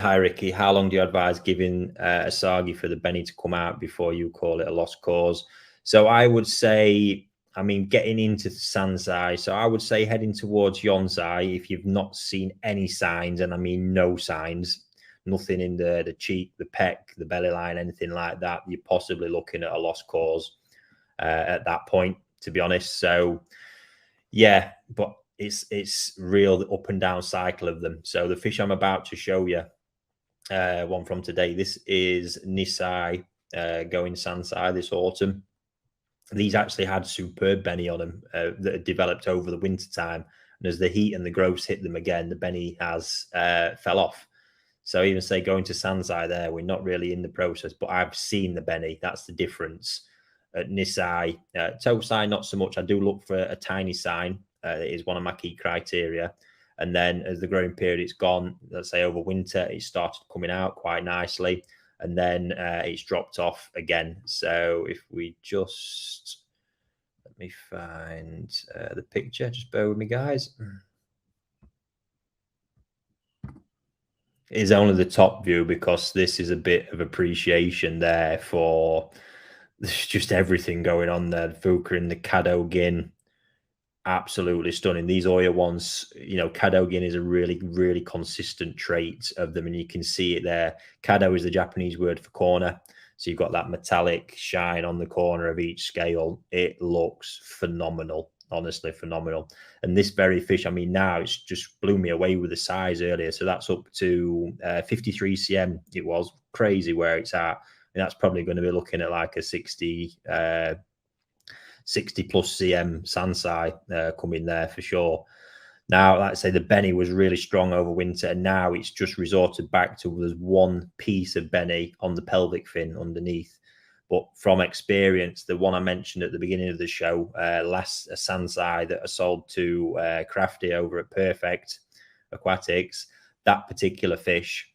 Hi, Ricky. How long do you advise giving Asagi for the Benny to come out before you call it a lost cause? So I would say, I mean, getting into Sansai. So I would say heading towards Yonsai if you've not seen any signs, and I mean no signs, nothing in the cheek, the pec, the belly line, anything like that. You're possibly looking at a lost cause at that point, to be honest. So yeah, but it's real the up and down cycle of them. So the fish I'm about to show you one from today. This is Nisai going Sansai this autumn. These actually had superb Benny on them that had developed over the winter time. And as the heat and the growths hit them again, the Benny has fell off. So even say going to Sansai there, we're not really in the process, but I've seen the Benny. That's the difference. At Nisai, Tosai, not so much. I do look for a tiny sign. It is one of my key criteria. And then as the growing period it's gone, let's say over winter, it started coming out quite nicely. And then it's dropped off again. So if we just, let me find the picture, just bear with me, guys. It is only the top view because this is a bit of appreciation there for there's just everything going on there. The Fuka and the Cadogin, absolutely stunning. These Oya ones, you know, Cadogin is a really, really consistent trait of them, and you can see it there. Kado is the Japanese word for corner. So you've got that metallic shine on the corner of each scale. It looks phenomenal, honestly phenomenal. And this very fish, I mean, now it's just blew me away with the size earlier. So that's up to 53 cm. It was crazy where it's at. And that's probably going to be looking at like a 60 plus cm Sansai coming there for sure. Now, like I say, the Benny was really strong over winter, and now it's just resorted back to there's one piece of Benny on the pelvic fin underneath. But from experience, the one I mentioned at the beginning of the show, last Sansai that I sold to Crafty over at Perfect Aquatics, that particular fish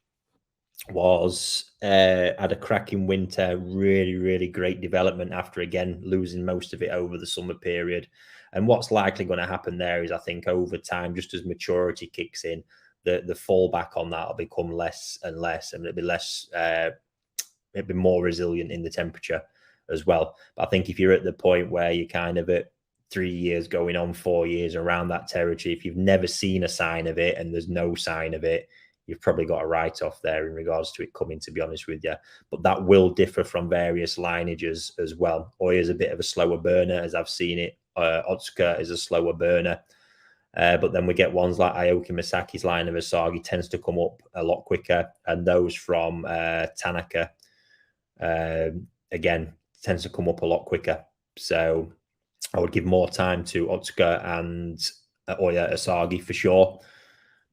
was had a cracking winter, really great development after again losing most of it over the summer period. And what's likely going to happen there is, I think, over time, just as maturity kicks in, the fallback on that will become less and less, and it'll be less it'll be more resilient in the temperature as well. But I think if you're at the point where you're kind of at 3 years going on 4 years around that territory, if you've never seen a sign of it and there's no sign of it, you've probably got a write-off there in regards to it coming, to be honest with you. But that will differ from various lineages as well. Oya is a bit of a slower burner, as I've seen it. Otsuka is a slower burner. But then we get ones like Aoki Masaki's line of Asagi tends to come up a lot quicker. And those from Tanaka, again, tends to come up a lot quicker. So I would give more time to Otsuka and Oya Asagi for sure.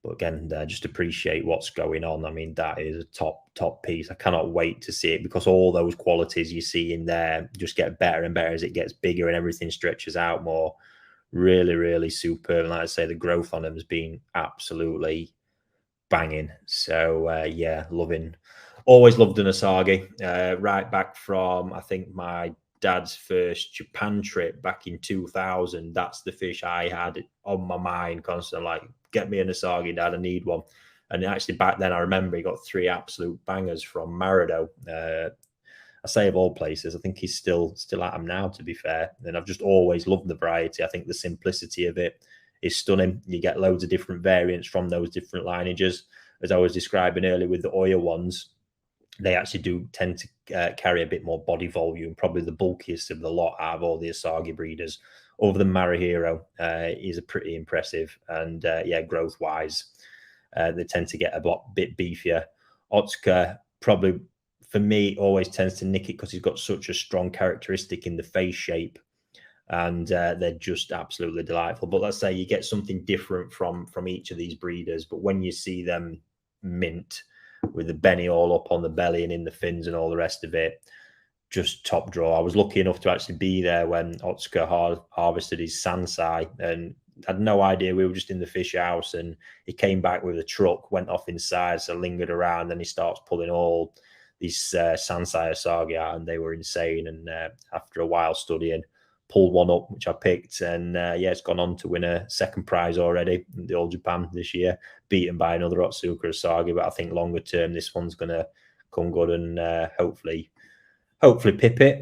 But again, just appreciate what's going on. I mean, that is a top piece. I cannot wait to see it because all those qualities you see in there just get better and better as it gets bigger and everything stretches out more. Really superb. And like I say, the growth on them has been absolutely banging. So yeah, always loved an Asagi. Right back from, I think, my dad's first Japan trip back in 2000. That's the fish I had on my mind constantly, like, get me an Asagi, Dad, I need one. And actually back then I remember he got 3 absolute bangers from Marido. I say of all places, I think he's still at him now, to be fair. And I've just always loved the variety. I think the simplicity of it is stunning. You get loads of different variants from those different lineages. As I was describing earlier with the Oya ones, they actually do tend to carry a bit more body volume, probably the bulkiest of the lot out of all the Asagi breeders. Over the Marihiro is a pretty impressive, and yeah, growth wise, they tend to get a bit beefier. Otsuka probably, for me, always tends to nick it because he's got such a strong characteristic in the face shape, and they're just absolutely delightful. But let's say you get something different from each of these breeders, but when you see them mint with the Benny all up on the belly and in the fins and all the rest of it, just top draw. I was lucky enough to actually be there when Otsuka harvested his Sansai, and had no idea. We were just in the fish house, and he came back with a truck, went off inside, so lingered around. Then he starts pulling all these Sansai Asagi out, and they were insane. And after a while studying, pulled one up, which I picked, and yeah, it's gone on to win a second prize already in the All Japan this year, beaten by another Otsuka Asagi. But I think longer term, this one's going to come good and hopefully pip it.